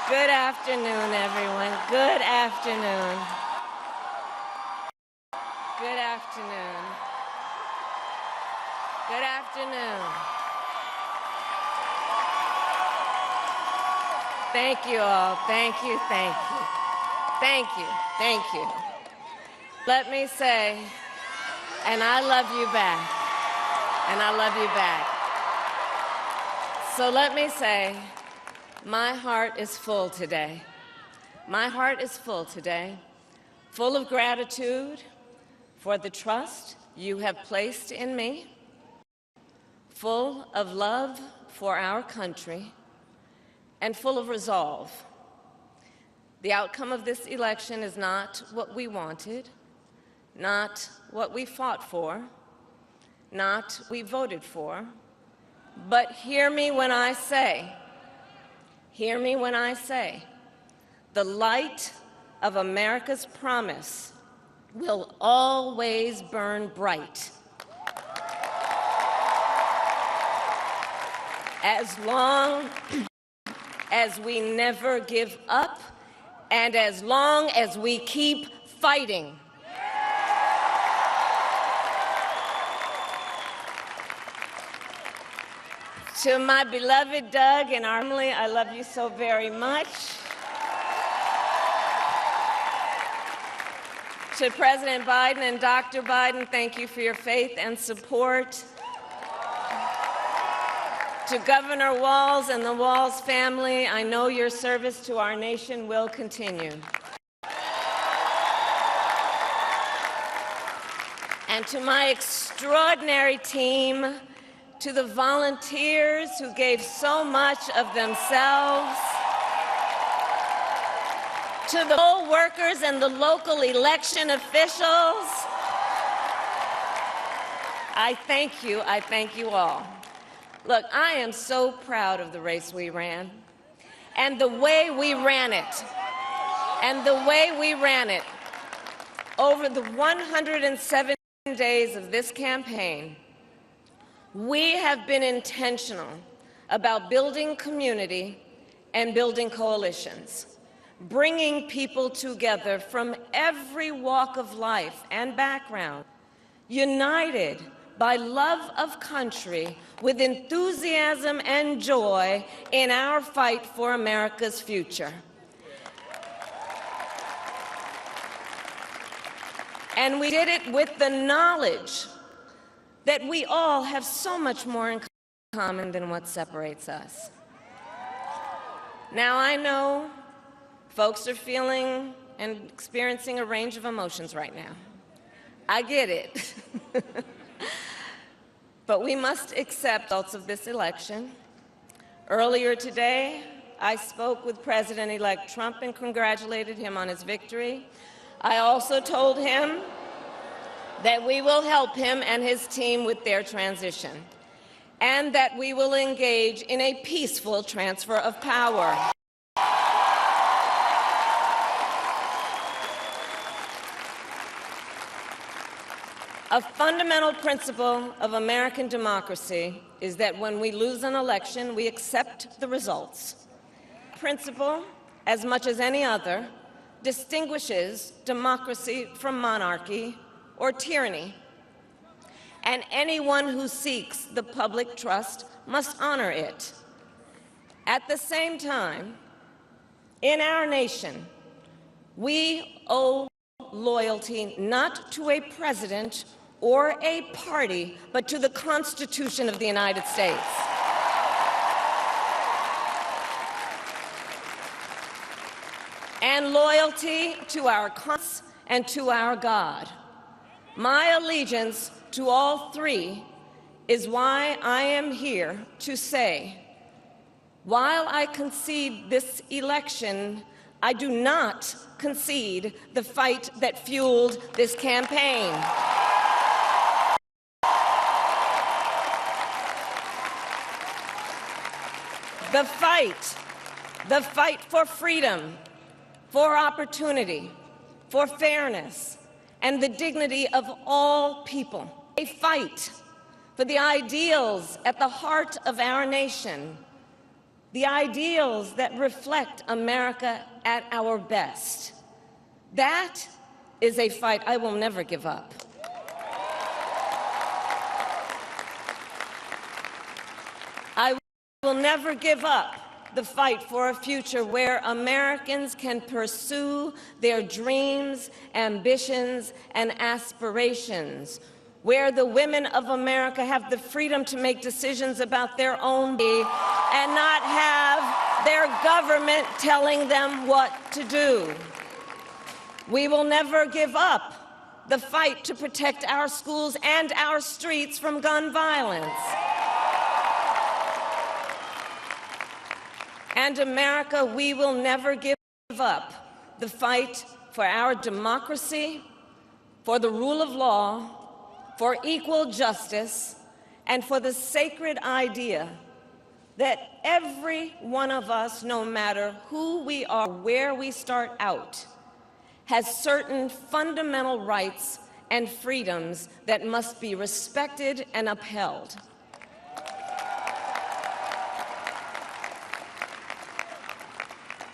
Good afternoon, everyone. Good afternoon. Good afternoon. Good afternoon. Thank you all. Thank you, thank you. Thank you, thank you. Let me say, and I love you back, and I love you back. So let me say, my heart is full today. My heart is full today, full of gratitude for the trust you have placed in me, full of love for our country, and full of resolve. The outcome of this election is not what we wanted, not what we fought for, not what we voted for, but hear me when I say, the light of America's promise will always burn bright. As long as we never give up, and as long as we keep fighting. To my beloved Doug and our family, I love you so very much. To President Biden and Dr. Biden, thank you for your faith and support. To Governor Walz and the Walz family, I know your service to our nation will continue. And to my extraordinary team, to the volunteers who gave so much of themselves, to the poll workers and the local election officials, I thank you all. Look, I am so proud of the race we ran, and the way we ran it, over the 107 days of this campaign. We have been intentional about building community and building coalitions, bringing people together from every walk of life and background, united by love of country, with enthusiasm and joy in our fight for America's future. And we did it with the knowledge that we all have so much more in common than what separates us. Now, I know folks are feeling and experiencing a range of emotions right now. I get it. But we must accept the results of this election. Earlier today, I spoke with President-elect Trump and congratulated him on his victory. I also told him that we will help him and his team with their transition, and that we will engage in a peaceful transfer of power. A fundamental principle of American democracy is that when we lose an election, we accept the results. Principle, as much as any other, distinguishes democracy from monarchy or tyranny. And anyone who seeks the public trust must honor it. At the same time, in our nation, we owe loyalty not to a president or a party, but to the Constitution of the United States. And loyalty to our cause and to our God. My allegiance to all three is why I am here to say, while I concede this election, I do not concede the fight that fueled this campaign. The fight for freedom, for opportunity, for fairness, and the dignity of all people. A fight for the ideals at the heart of our nation, the ideals that reflect America at our best. That is a fight I will never give up. I will never give up the fight for a future where Americans can pursue their dreams, ambitions, and aspirations, where the women of America have the freedom to make decisions about their own body and not have their government telling them what to do. We will never give up the fight to protect our schools and our streets from gun violence. And America, we will never give up the fight for our democracy, for the rule of law, for equal justice, and for the sacred idea that every one of us, no matter who we are, where we start out, has certain fundamental rights and freedoms that must be respected and upheld.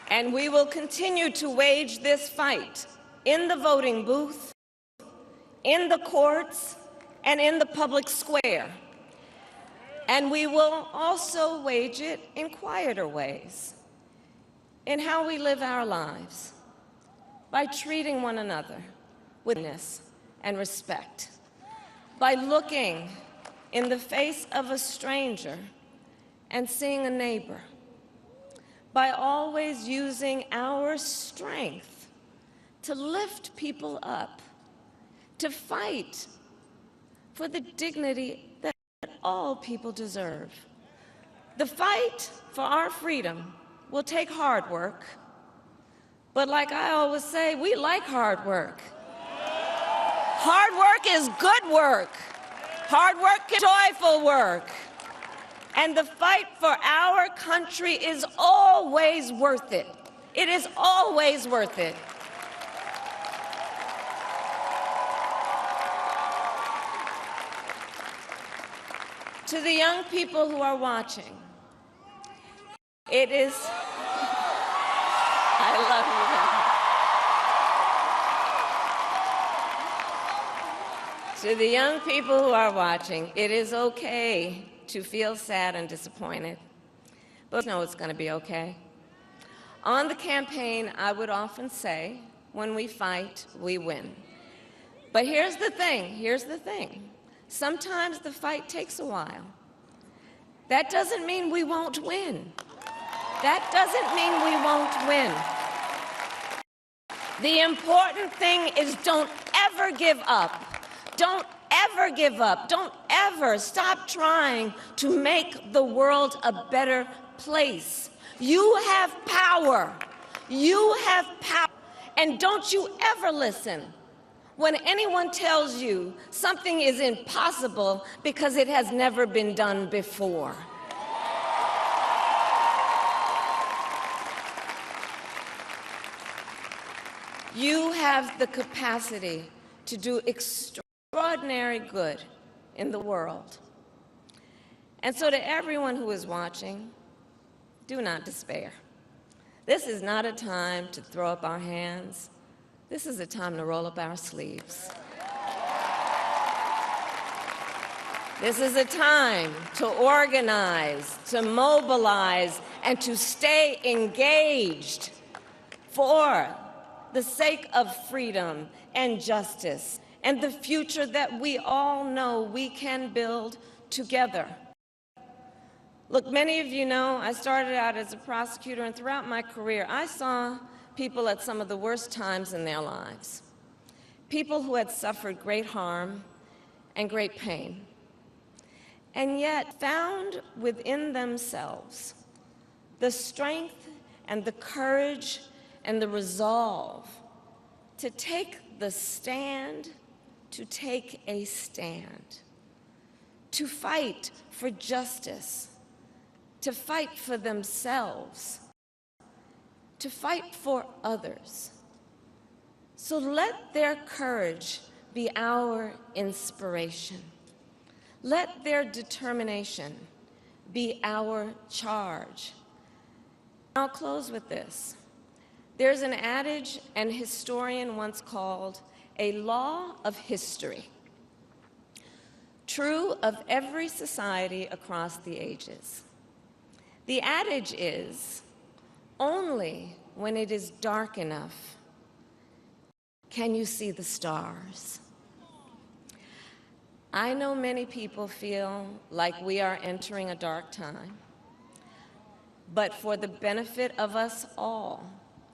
And we will continue to wage this fight in the voting booth, in the courts, and in the public square. And we will also wage it in quieter ways, in how we live our lives, by treating one another with kindness and respect, by looking in the face of a stranger and seeing a neighbor, by always using our strength to lift people up, to fight for the dignity that all people deserve. The fight for our freedom will take hard work, but like I always say, we like hard work. Hard work is good work. Hard work is joyful work. And the fight for our country is always worth it. It is always worth it. To the young people who are watching, it is, I love you. To the young people who are watching, it is okay to feel sad and disappointed, but know it's going to be okay. On the campaign, I would often say, when we fight, we win. But here's the thing. Sometimes the fight takes a while. That doesn't mean we won't win. That doesn't mean we won't win. The important thing is don't ever give up. Don't ever give up. Don't ever stop trying to make the world a better place. You have power. You have power. And don't you ever listen when anyone tells you something is impossible because it has never been done before. You have the capacity to do extraordinary good in the world. And so to everyone who is watching, do not despair. This is not a time to throw up our hands. This is a time to roll up our sleeves. This is a time to organize, to mobilize, and to stay engaged for the sake of freedom and justice and the future that we all know we can build together. Look, many of you know I started out as a prosecutor, and throughout my career, I saw people at some of the worst times in their lives, people who had suffered great harm and great pain, and yet found within themselves the strength and the courage and the resolve to take the stand, to take a stand, to fight for justice, to fight for themselves, to fight for others. So let their courage be our inspiration. Let their determination be our charge. I'll close with this. There's an adage an historian once called a law of history, true of every society across the ages. The adage is, only when it is dark enough can you see the stars. I know many people feel like we are entering a dark time, but for the benefit of us all,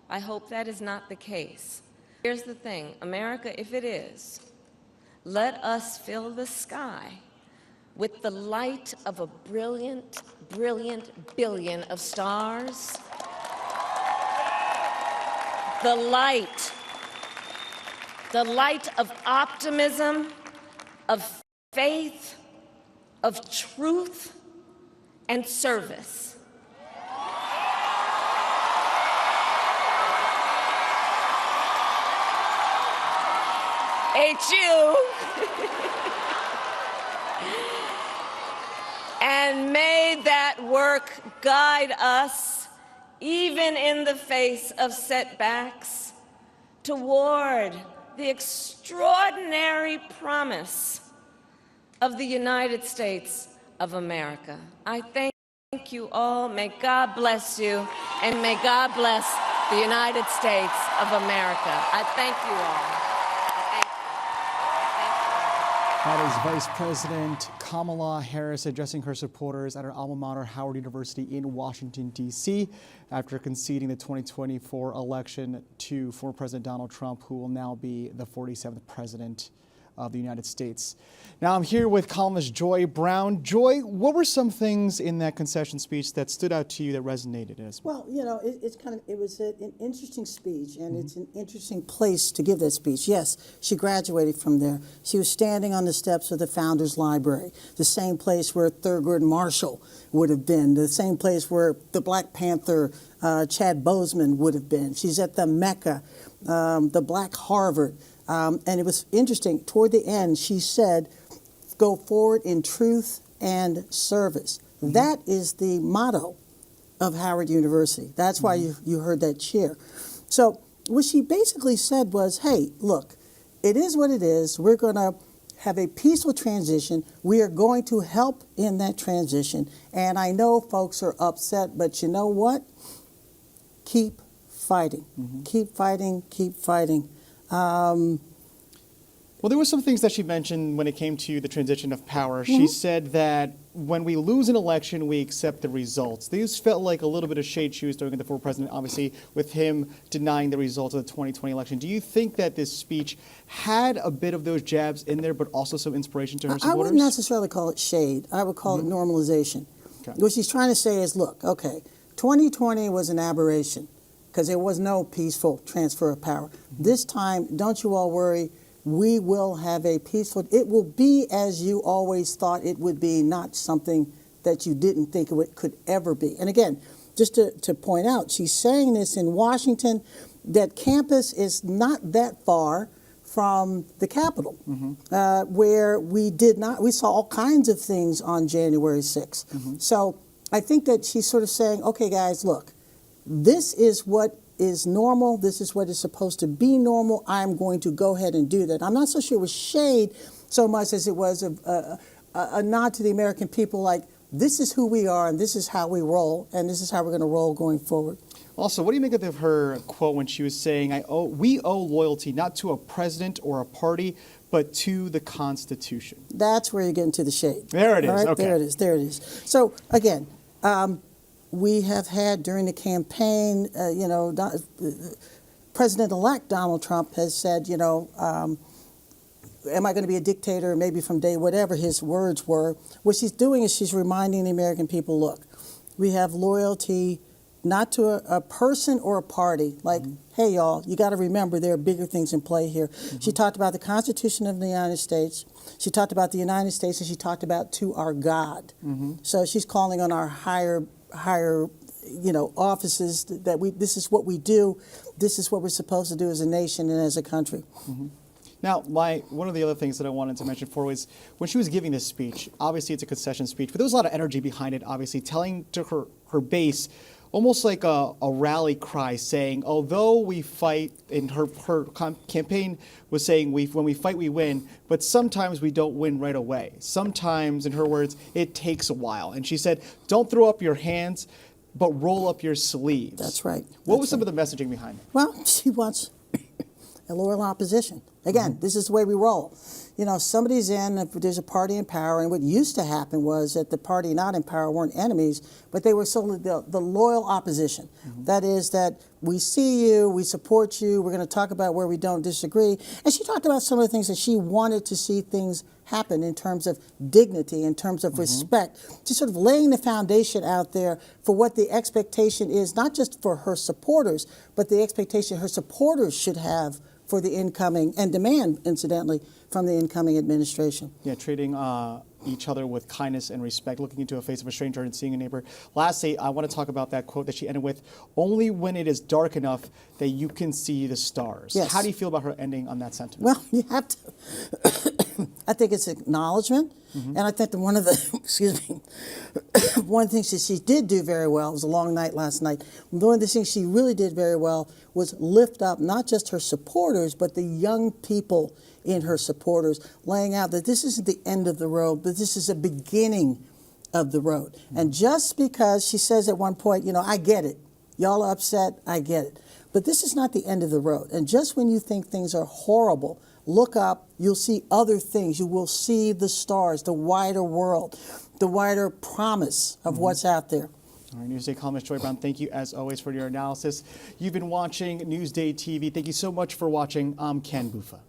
I hope that is not the case. Here's the thing, America, if it is, let us fill the sky with the light of a brilliant, brilliant billion of stars. The light of optimism, of faith, of truth, and service. HU. And may that work guide us, even in the face of setbacks, toward the extraordinary promise of the United States of America. I thank you all. May God bless you, and may God bless the United States of America. I thank you all. That is Vice President Kamala Harris addressing her supporters at her alma mater, Howard University in Washington, D.C., after conceding the 2024 election to former President Donald Trump, who will now be the 47th president of the United States. Now I'm here with columnist Joy Brown. Joy, what were some things in that concession speech that stood out to you that resonated? Well, you know, it was an interesting speech, and it's an interesting place to give that speech. Yes, she graduated from there. She was standing on the steps of the Founders Library, the same place where Thurgood Marshall would have been, the same place where the Black Panther Chad Boseman would have been. She's at the Mecca, the Black Harvard. And it was interesting. Toward the end, she said, go forward in truth and service. That is the motto of Howard University. That's why you heard that cheer. So what she basically said was, hey, look, it is what it is. We're going to have a peaceful transition. We are going to help in that transition. And I know folks are upset, but you know what? Keep fighting. Keep fighting. Keep fighting. Well, there were some things that she mentioned when it came to the transition of power. She said that when we lose an election, we accept the results. These felt like a little bit of shade she was throwing at the former president, obviously, with him denying the results of the 2020 election. Do you think that this speech had a bit of those jabs in there, but also some inspiration to her supporters? I wouldn't necessarily call it shade. I would call it normalization. Okay. What she's trying to say is, look, okay, 2020 was an aberration because there was no peaceful transfer of power. This time, don't you all worry. We will have a peaceful, it will be as you always thought it would be, not something that you didn't think it could ever be. And again, just to point out, she's saying this in Washington, that campus is not that far from the Capitol, where we saw all kinds of things on January 6th. So I think that she's sort of saying, okay, guys, look, this is what is normal. This is what is supposed to be normal. I'm going to go ahead and do that. I'm not so sure it was shade so much as it was a nod to the American people, like, this is who we are and this is how we roll and this is how we're going to roll going forward. Also, what do you make of her quote when she was saying, we owe loyalty not to a president or a party, but to the Constitution? That's where you get into the shade. There it is. Right? Okay. There it is. There it is. So again, we have had during the campaign, President-elect Donald Trump has said, am I going to be a dictator maybe from day, whatever his words were. What she's doing is she's reminding the American people, look, we have loyalty not to a person or a party. Like, hey, y'all, you got to remember there are bigger things in play here. She talked about the Constitution of the United States. She talked about the United States, and she talked about to our God. So she's calling on our higher offices that this is what we do. This is what we're supposed to do as a nation and as a country. Now, one of the other things that I wanted to mention before was when she was giving this speech, obviously it's a concession speech, but there was a lot of energy behind it, obviously, telling to her base almost like a rally cry saying, although we fight, and her campaign was saying, when we fight, we win, but sometimes we don't win right away. Sometimes, in her words, it takes a while. And she said, don't throw up your hands, but roll up your sleeves. That's right. What was some of the messaging behind it? Well, she wants a loyal opposition. Again, this is the way we roll. You know, somebody's in, if there's a party in power, and what used to happen was that the party not in power weren't enemies, but they were solely the loyal opposition. That is that we see you, we support you, we're going to talk about where we don't disagree. And she talked about some of the things that she wanted to see things happen in terms of dignity, in terms of respect, just sort of laying the foundation out there for what the expectation is, not just for her supporters, but the expectation her supporters should have for the incoming, and demand, incidentally, from the incoming administration. Yeah, treating each other with kindness and respect, looking into the face of a stranger and seeing a neighbor. Lastly, I want to talk about that quote that she ended with, only when it is dark enough that you can see the stars. Yes. How do you feel about her ending on that sentiment? Well, you have to, I think it's acknowledgement, and I think that one of the, excuse me, one of the things that she did do very well, it was a long night last night, one of the things she really did very well was lift up not just her supporters, but the young people in her supporters, laying out that this isn't the end of the road, but this is a beginning of the road. And just because she says at one point, you know, I get it, y'all are upset, I get it, but this is not the end of the road. And just when you think things are horrible, look up, you'll see other things. You will see the stars, the wider world, the wider promise of what's out there. All right, Newsday columnist Joy Brown, thank you as always for your analysis. You've been watching Newsday TV. Thank you so much for watching. I'm Ken Bufa.